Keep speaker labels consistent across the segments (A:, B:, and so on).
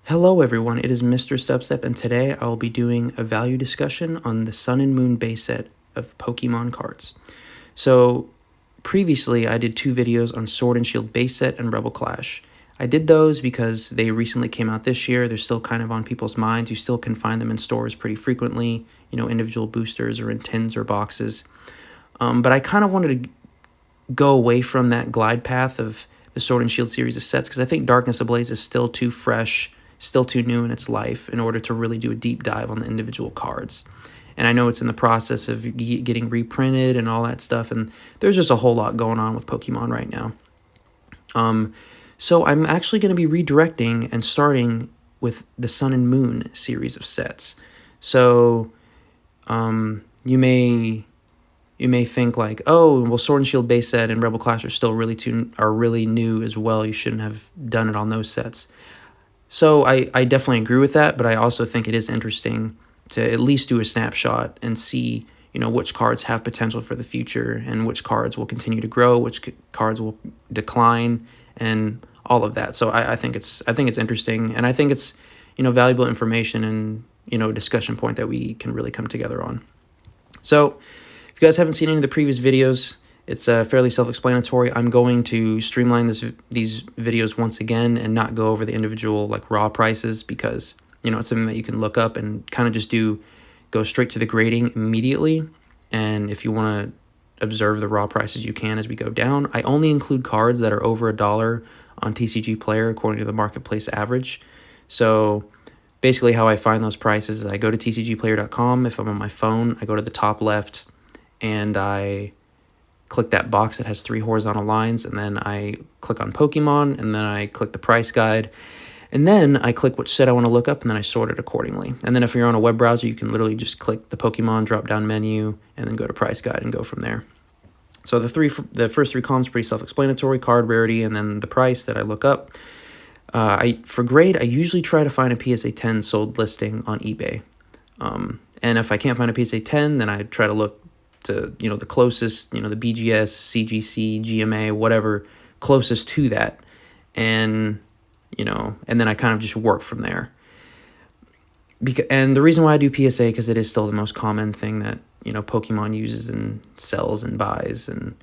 A: Hello everyone, it is Misterstubstep, and today I will be doing a value discussion on the Sun and Moon base set of Pokemon cards. So previously I did two videos on Sword and Shield base set and Rebel Clash. I did those because they recently came out this year. They're still kind of on people's minds. You still can find them in stores pretty frequently, individual boosters or in tins or boxes. But I kind of wanted to go away from that glide path of the Sword and Shield series of sets because I think Darkness Ablaze is still too fresh, still too new in its life in order to really do a deep dive on the individual cards. And I know it's in the process of getting reprinted and all that stuff, and there's just a whole lot going on with Pokemon right now. So I'm actually going to be redirecting and starting with the Sun and Moon series of sets. So you may think like, oh, well, Sword and Shield base set and Rebel Clash are still really new as well. You shouldn't have done it on those sets. So I definitely agree with that, but I also think it is interesting to at least do a snapshot and see, which cards have potential for the future and which cards will continue to grow, which cards will decline, and all of that. So I think it's interesting, and I think it's valuable information and a discussion point that we can really come together on. So if you guys haven't seen any of the previous videos, it's fairly self-explanatory. I'm going to streamline these videos once again and not go over the individual raw prices because it's something that you can look up and kind of just go straight to the grading immediately. And if you want to observe the raw prices, you can as we go down. I only include cards that are over $1 on TCG Player according to the marketplace average. So basically how I find those prices is I go to tcgplayer.com. If I'm on my phone, I go to the top left and I click that box that has 3 horizontal lines, and then I click on Pokemon, and then I click the price guide, and then I click which set I want to look up, and then I sort it accordingly. And then if you're on a web browser, you can literally just click the Pokemon drop-down menu and then go to price guide and go from there. So the first 3 columns are pretty self-explanatory: card rarity, and then the price that I look up. For grade, I usually try to find a PSA 10 sold listing on eBay. And if I can't find a PSA 10, then I try to look to the closest, the BGS, CGC, GMA, whatever closest to that, and and then I kind of just work from there. And the reason why I do PSA because it is still the most common thing that Pokemon uses and sells and buys, and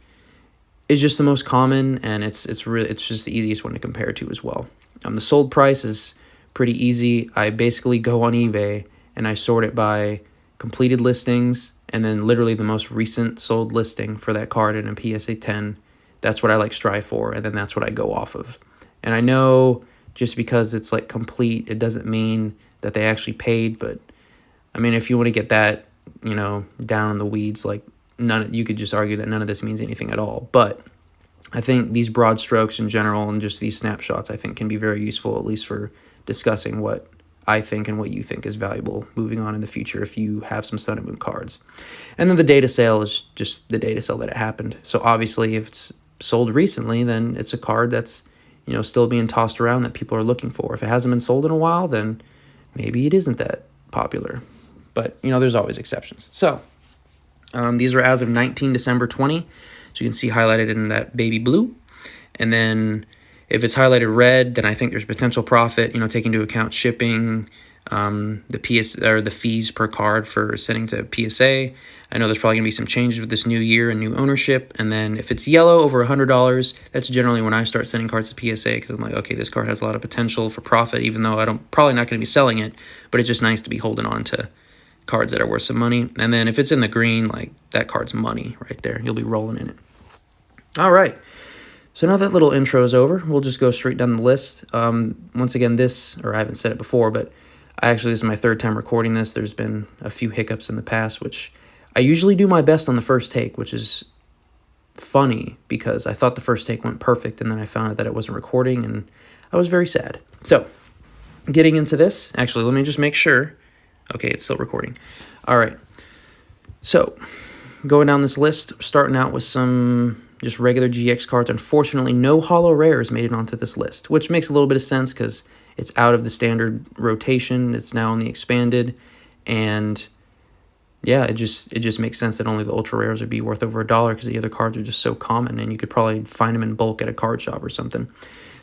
A: is just the most common, and it's just the easiest one to compare to as well. The sold price is pretty easy. I basically go on eBay and I sort it by completed listings, and then literally the most recent sold listing for that card in a PSA 10. That's what I strive for, and then that's what I go off of. And I know just because it's complete, it doesn't mean that they actually paid, but I mean, if you want to get that, down in the weeds, you could just argue that none of this means anything at all. But I think these broad strokes in general and just these snapshots, I think, can be very useful, at least for discussing what I think and what you think is valuable moving on in the future if you have some Sun and Moon cards. And then the data sale is just the data sale that it happened. So obviously if it's sold recently, then it's a card that's still being tossed around that people are looking for. If it hasn't been sold in a while, then maybe it isn't that popular. But there's always exceptions. So these are as of 19 December 20. So you can see highlighted in that baby blue. And then if it's highlighted red, then I think there's potential profit, taking into account shipping, the fees per card for sending to PSA. I know there's probably going to be some changes with this new year and new ownership. And then if it's yellow over $100, that's generally when I start sending cards to PSA because I'm like, okay, this card has a lot of potential for profit, even though probably not going to be selling it, but it's just nice to be holding on to cards that are worth some money. And then if it's in the green, that card's money right there. You'll be rolling in it. All right. So now that little intro is over, we'll just go straight down the list. Once again, I haven't said it before, but this is my 3rd time recording this. There's been a few hiccups in the past, which I usually do my best on the first take, which is funny because I thought the first take went perfect, and then I found out that it wasn't recording, and I was very sad. So getting into this, actually, let me just make sure. Okay, it's still recording. All right. So going down this list, starting out with some just regular GX cards. Unfortunately, no holo rares made it onto this list, which makes a little bit of sense because it's out of the standard rotation. It's now on the expanded, and yeah, it just makes sense that only the ultra rares would be worth over $1 because the other cards are just so common, and you could probably find them in bulk at a card shop or something.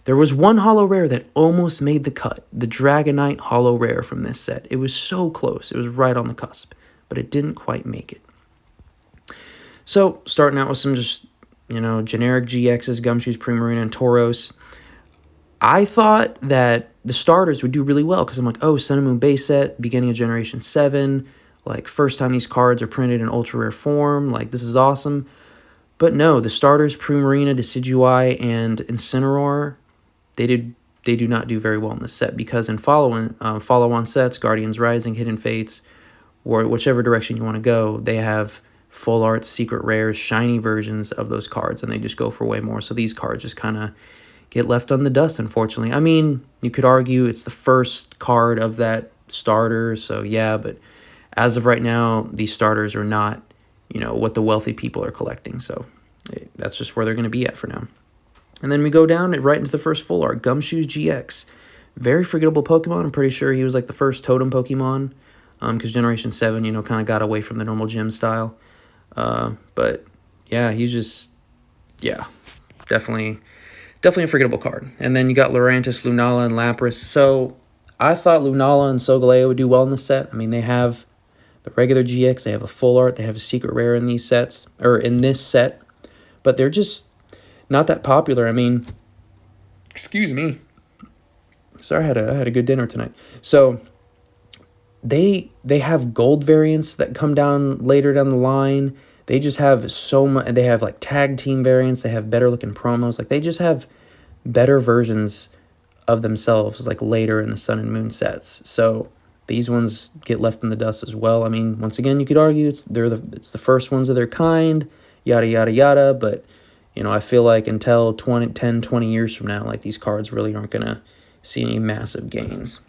A: There was one holo rare that almost made the cut. The Dragonite holo rare from this set. It was so close. It was right on the cusp. But it didn't quite make it. So, starting out with some just, generic GXs, Gumshoes, Primarina, and Tauros. I thought that the starters would do really well because I'm like, oh, Sun and Moon base set, beginning of Generation 7. Like, first time these cards are printed in ultra rare form. Like, this is awesome. But no, the starters, Primarina, Decidueye, and Incineroar, they do not do very well in this set because in follow-on sets, Guardians Rising, Hidden Fates, or whichever direction you want to go, they have full art, secret rares, shiny versions of those cards, and they just go for way more. So these cards just kind of get left on the dust, unfortunately. I mean, you could argue it's the first card of that starter, so yeah, but as of right now, these starters are not, what the wealthy people are collecting, so that's just where they're going to be at for now. And then we go down right into the first full art, Gumshoes GX. Very forgettable Pokemon. I'm pretty sure he was like the first totem Pokemon, because Generation 7, kind of got away from the normal gym style. But yeah, he's just, definitely a forgettable card. And then you got Lurantis, Lunala, and Lapras. So I thought Lunala and Solgaleo would do well in this set. I mean, they have the regular GX, they have a full art, they have a secret rare in these sets, or in this set, but they're just not that popular. I mean, excuse me. Sorry, I had a good dinner tonight. So they have gold variants that come down later down the line. They just have so much. They have like tag team variants. They have better looking promos. Like they just have better versions of themselves like later in the Sun and Moon sets. So these ones get left in the dust as well. I mean, once again, you could argue it's the first ones of their kind, yada, yada, yada. But, I feel like until 10, 20 years from now, like these cards really aren't going to see any massive gains.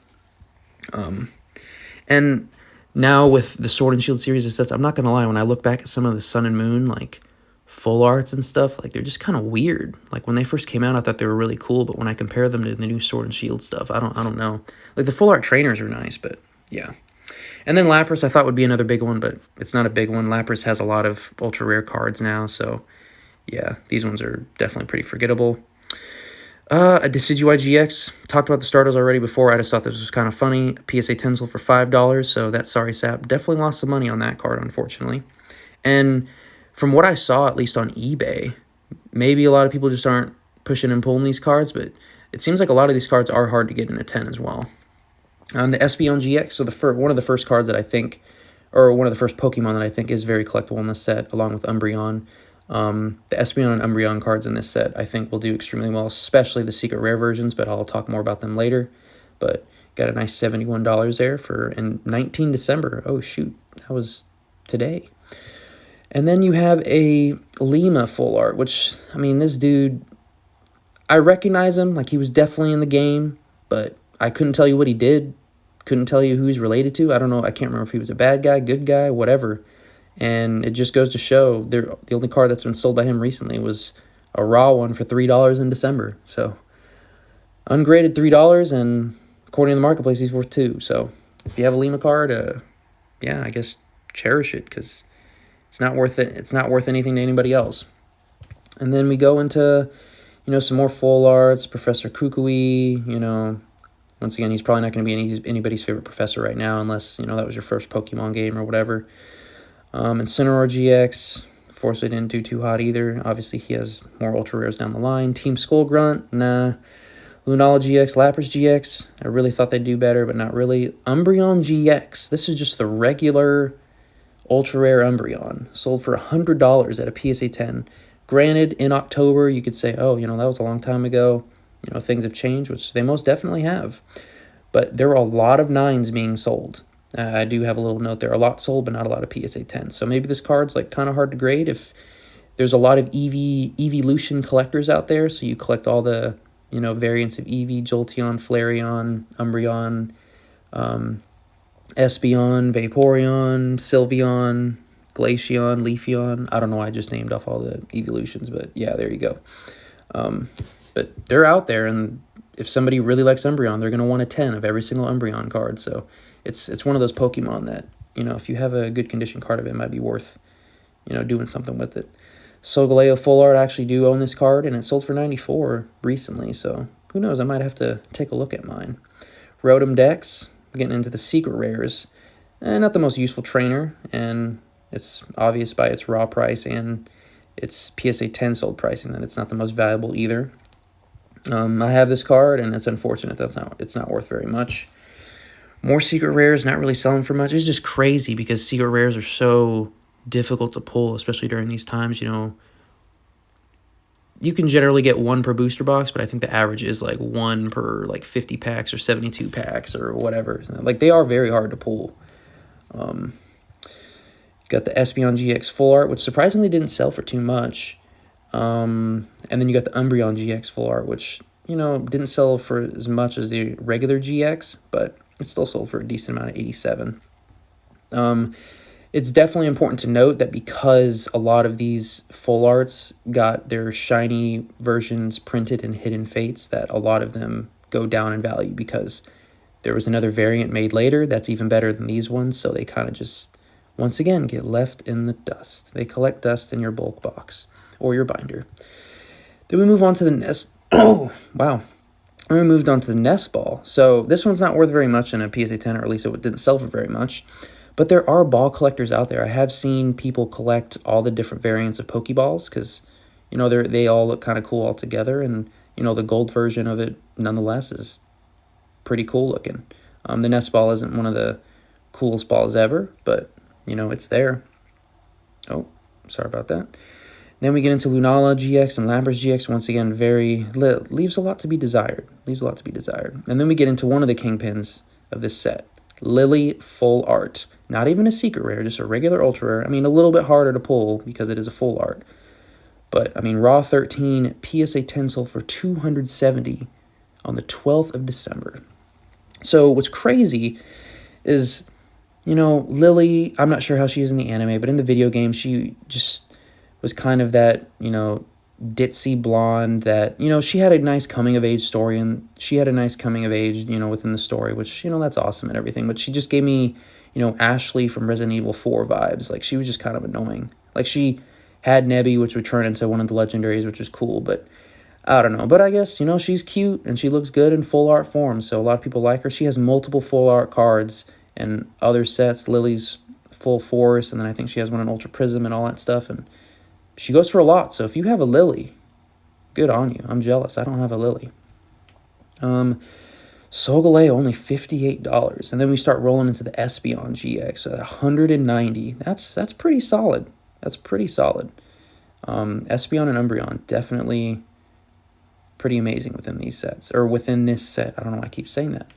A: And now with the Sword and Shield series of sets, I'm not going to lie, when I look back at some of the Sun and Moon, like full arts and stuff, like they're just kind of weird. Like when they first came out, I thought they were really cool, but when I compare them to the new Sword and Shield stuff, I don't know. Like the full art trainers are nice, but yeah. And then Lapras I thought would be another big one, but it's not a big one. Lapras has a lot of ultra rare cards now, so yeah, these ones are definitely pretty forgettable. A Decidueye GX. Talked about the starters already before. I just thought this was kind of funny. PSA 10 sold for $5, so that sorry sap definitely lost some money on that card, unfortunately. And from what I saw, at least on eBay, maybe a lot of people just aren't pushing and pulling these cards, but it seems like a lot of these cards are hard to get in a 10 as well. The Espeon GX, so one of the first cards that I think, or one of the first Pokemon that I think is very collectible in this set, along with Umbreon. The Espeon and Umbreon cards in this set I think will do extremely well, especially the secret rare versions, but I'll talk more about them later. But got a nice $71 there in 19 December. Oh, shoot, that was today. And then you have a Lima full art, which, I mean, this dude, I recognize him, like he was definitely in the game, but I couldn't tell you what he did, couldn't tell you who he's related to. I don't know, I can't remember if he was a bad guy, good guy, whatever. And it just goes to show, the only card that's been sold by him recently was a raw one for $3 in December. So, ungraded $3, and according to the marketplace, he's worth $2. So, if you have a Lima card, yeah, I guess cherish it, because it's not worth it. It's not worth anything to anybody else. And then we go into, some more full arts. Professor Kukui, once again, he's probably not going to be anybody's favorite professor right now, unless, that was your first Pokemon game or whatever. Incineroar GX, unfortunately didn't do too hot either. Obviously, he has more ultra rares down the line. Team Skullgrunt, nah. Lunala GX, Lapras GX, I really thought they'd do better, but not really. Umbreon GX, this is just the regular ultra rare Umbreon, sold for $100 at a PSA 10. Granted, in October, you could say, oh, that was a long time ago. Things have changed, which they most definitely have. But there are a lot of 9s being sold. I do have a little note there. A lot sold, but not a lot of PSA 10s. So maybe this card's kind of hard to grade if there's a lot of Evolution collectors out there. So you collect all the, variants of Eevee, Jolteon, Flareon, Umbreon, Espeon, Vaporeon, Sylveon, Glaceon, Leafeon. I don't know why I just named off all the evolutions, but yeah, there you go. But they're out there, and if somebody really likes Umbreon, they're going to want a 10 of every single Umbreon card. So it's one of those Pokemon that, if you have a good condition card of it, might be worth, doing something with it. Solgaleo Full Art, I actually do own this card, and it sold for $94 recently, so who knows, I might have to take a look at mine. Rotom Dex, getting into the secret rares. Not the most useful trainer, and it's obvious by its raw price and its PSA 10 sold pricing that it's not the most valuable either. I have this card, and it's unfortunate that it's not worth very much. More secret rares, not really selling for much. It's just crazy because secret rares are so difficult to pull, especially during these times. You can generally get one per booster box, but I think the average is like one per like 50 packs or 72 packs or whatever. Like, they are very hard to pull. Got the Espeon GX Full Art, which surprisingly didn't sell for too much. And then you got the Umbreon GX Full Art, which, didn't sell for as much as the regular GX, but it still sold for a decent amount of 87. It's definitely important to note that because a lot of these full arts got their shiny versions printed in Hidden Fates, that a lot of them go down in value because there was another variant made later that's even better than these ones, so they kind of just, once again, get left in the dust. They collect dust in your bulk box or your binder. Then we move on to the Nest. Oh, wow. And we moved on to the Nest Ball. So this one's not worth very much in a PSA 10, or at least it didn't sell for very much. But there are ball collectors out there. I have seen people collect all the different variants of Pokeballs because, they all look kind of cool all together. And, the gold version of it, nonetheless, is pretty cool looking. The Nest Ball isn't one of the coolest balls ever, but, it's there. Oh, sorry about that. Then we get into Lunala GX and Lapras GX. Once again, leaves a lot to be desired. And then we get into one of the kingpins of this set, Lily Full Art. Not even a secret rare, just a regular ultra rare. I mean, a little bit harder to pull because it is a full art. But, raw 13, PSA 10 sold for $270 on the 12th of December. So what's crazy is, Lily, I'm not sure how she is in the anime, but in the video game, she just was kind of that, ditzy blonde that, she had a nice coming-of-age story, and she had a nice coming-of-age, within the story, which, that's awesome and everything. But she just gave me, Ashley from Resident Evil 4 vibes. Like, she was just kind of annoying. Like, she had Nebby, which would turn into one of the legendaries, which is cool, but I don't know. But I guess, she's cute, and she looks good in full art form, so a lot of people like her. She has multiple full art cards and other sets. Lily's full force, and then I think she has one in Ultra Prism and all that stuff, and she goes for a lot. So if you have a Lily, good on you. I'm jealous. I don't have a Lily. Solgaleo, only $58. And then we start rolling into the Espeon GX at $190. That's pretty solid. Espeon and Umbreon, definitely pretty amazing within these sets. Or within this set. I don't know why I keep saying that.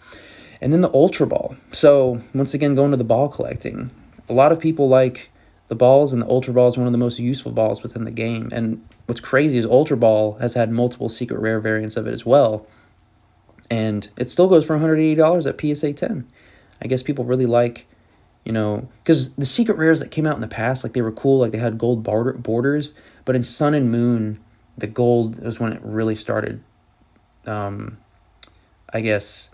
A: And then the Ultra Ball. So, once again, going to the ball collecting. A lot of people like the balls, and the Ultra Ball is one of the most useful balls within the game. And what's crazy is Ultra Ball has had multiple secret rare variants of it as well. And it still goes for $180 at PSA 10. I guess people really like, because the secret rares that came out in the past, like, they were cool. Like, they had gold borders. But in Sun and Moon, the gold was when it really started, I guess,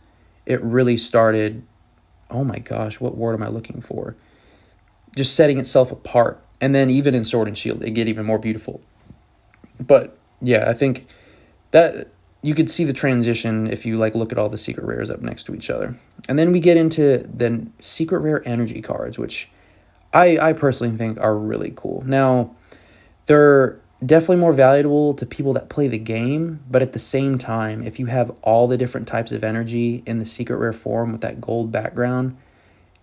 A: it really started, oh my gosh, what word am I looking for? Just setting itself apart. And then even in Sword and Shield, they get even more beautiful. But yeah, I think that you could see the transition if you look at all the secret rares up next to each other. And then we get into the secret rare energy cards, which I personally think are really cool. Now, they're definitely more valuable to people that play the game, but at the same time, if you have all the different types of energy in the secret rare form with that gold background,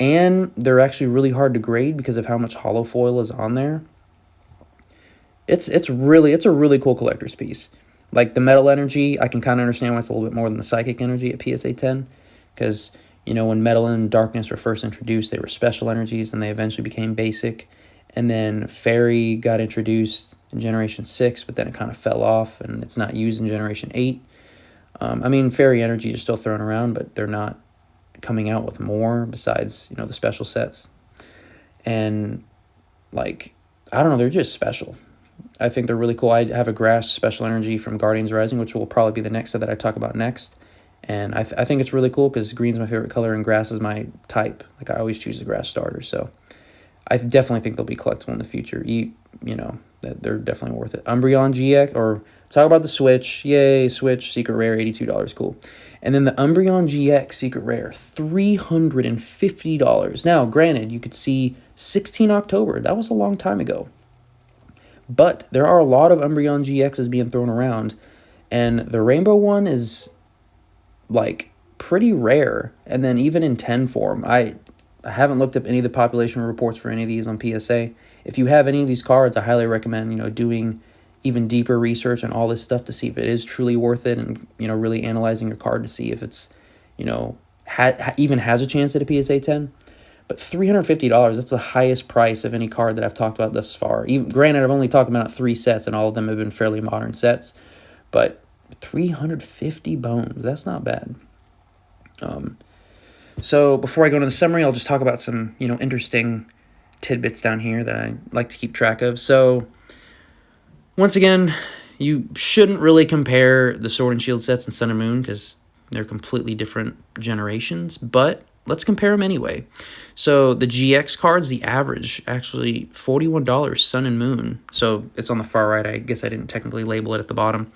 A: and they're actually really hard to grade because of how much holo foil is on there, it's a really cool collector's piece. Like the metal energy, I can kind of understand why it's a little bit more than the psychic energy at PSA 10, because when metal and darkness were first introduced, they were special energies, and they eventually became basic. And then fairy got introduced in Generation 6, but then it kind of fell off, and it's not used in Generation 8. Fairy energy is still thrown around, but they're not coming out with more besides, the special sets. And, I don't know, they're just special. I think they're really cool. I have a grass special energy from Guardians Rising, which will probably be the next set that I talk about next. And I think it's really cool because green's my favorite color and grass is my type. I always choose the grass starter, so I definitely think they'll be collectible in the future. that they're definitely worth it. Umbreon GX, or talk about the Switch. Yay, Switch, secret rare, $82, cool. And then the Umbreon GX secret rare, $350. Now, granted, you could see 16 October. That was a long time ago. But there are a lot of Umbreon GXs being thrown around, and the rainbow one is like pretty rare. And then even in 10 form, I haven't looked up any of the population reports for any of these on PSA. If you have any of these cards, I highly recommend, doing even deeper research on all this stuff to see if it is truly worth it, and, really analyzing your card to see if it's, even has a chance at a PSA 10. But $350, that's the highest price of any card that I've talked about thus far. Even granted, I've only talked about 3 sets, and all of them have been fairly modern sets. But 350 bones, that's not bad. So before I go into the summary, I'll just talk about some, interesting tidbits down here that I like to keep track of. So once again, you shouldn't really compare the Sword and Shield sets and Sun and Moon because they're completely different generations, but let's compare them anyway. So the GX cards, the average, actually $41 Sun and Moon. So it's on the far right. I guess I didn't technically label it at the bottom.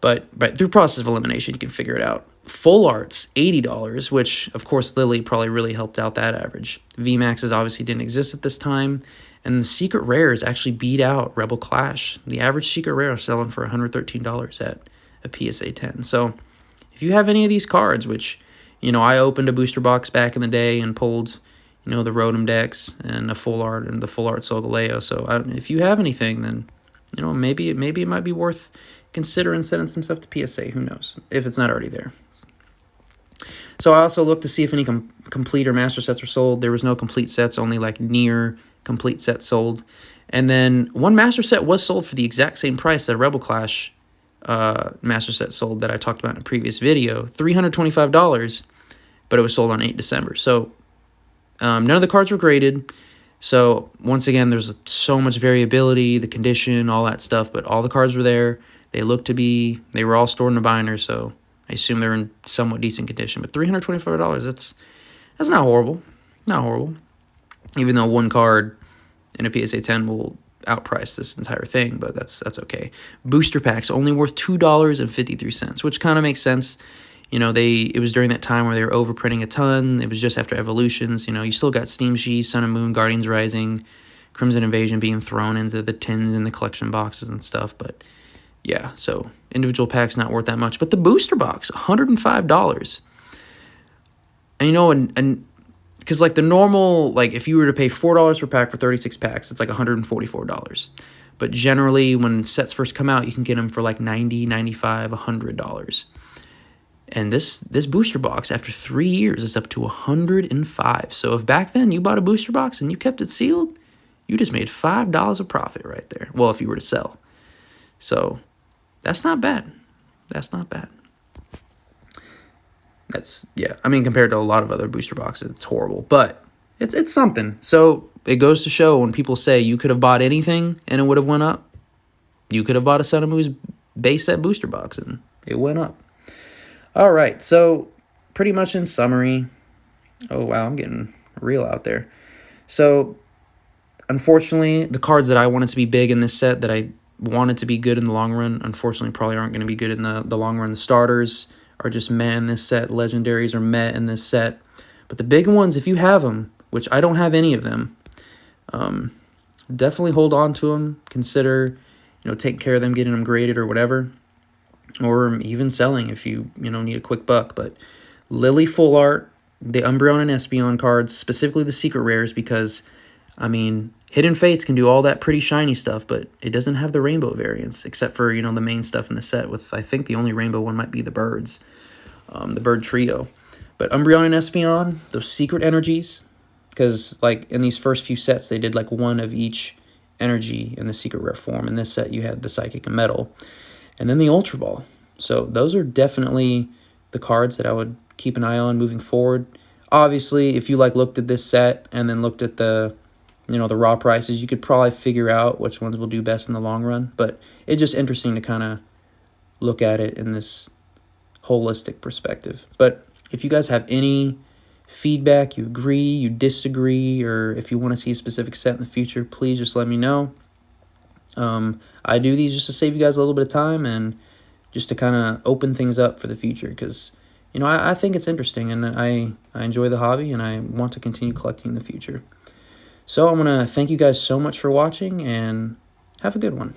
A: But through process of elimination, you can figure it out. Full Arts, $80, which, of course, Lily probably really helped out that average. VMAXs obviously didn't exist at this time. And the Secret Rares actually beat out Rebel Clash. The average Secret Rare is selling for $113 at a PSA 10. So if you have any of these cards, which, I opened a booster box back in the day and pulled, the Rotom decks and a Full Art and the Full Art Solgaleo. So if you have anything, then, maybe it might be worth considering sending some stuff to PSA. Who knows, if it's not already there. So I also looked to see if any complete or master sets were sold. There was no complete sets, only like near complete sets sold. And then one master set was sold for the exact same price that a Rebel Clash master set sold that I talked about in a previous video, $325, but it was sold on 8 December. So none of the cards were graded. So once again, there's so much variability, the condition, all that stuff, but all the cards were there. They were all stored in a binder, so I assume they're in somewhat decent condition. But $325, that's not horrible. Not horrible. Even though one card in a PSA 10 will outprice this entire thing, but that's okay. Booster packs only worth $2.53, which kind of makes sense. It was during that time where they were overprinting a ton. It was just after Evolutions. You still got Steam Sheet, Sun and Moon, Guardians Rising, Crimson Invasion being thrown into the tins and the collection boxes and stuff. But yeah, so individual packs not worth that much. But the booster box, $105. And and because like the normal, like if you were to pay $4 per pack for 36 packs, it's like $144. But generally, when sets first come out, you can get them for like $90, $95, $100. And this booster box, after 3 years, is up to $105. So if back then you bought a booster box and you kept it sealed, you just made $5 of profit right there. Well, if you were to sell. So that's not bad. That's not bad. Compared to a lot of other booster boxes, it's horrible. But it's something. So it goes to show when people say you could have bought anything and it would have went up. You could have bought a Sun and Moon's base set booster box and it went up. All right, so pretty much in summary, oh wow, I'm getting real out there. So unfortunately, the cards that I wanted to be big in this set, that I wanted to be good in the long run, unfortunately probably aren't going to be good in the long run. The starters are just meh in this set. Legendaries are meh in this set. But the big ones, if you have them, which I don't have any of them, definitely hold on to them. Consider, taking care of them, getting them graded or whatever. Or even selling if you need a quick buck. But Lily Full Art, the Umbreon and Espeon cards, specifically the secret rares, because Hidden Fates can do all that pretty shiny stuff, but it doesn't have the rainbow variants, except for the main stuff in the set. With I think the only rainbow one might be the birds, the bird trio. But Umbreon and Espeon, those secret energies, because like in these first few sets they did like one of each energy in the secret rare form. In this set you had the Psychic and Metal. And then the Ultra Ball. So those are definitely the cards that I would keep an eye on moving forward. Obviously, if you looked at this set and then looked at the raw prices, you could probably figure out which ones will do best in the long run. But it's just interesting to kind of look at it in this holistic perspective. But if you guys have any feedback, you agree, you disagree, or if you want to see a specific set in the future, please just let me know. I do these just to save you guys a little bit of time and just to kind of open things up for the future because, I think it's interesting and I enjoy the hobby and I want to continue collecting in the future. So I want to thank you guys so much for watching and have a good one.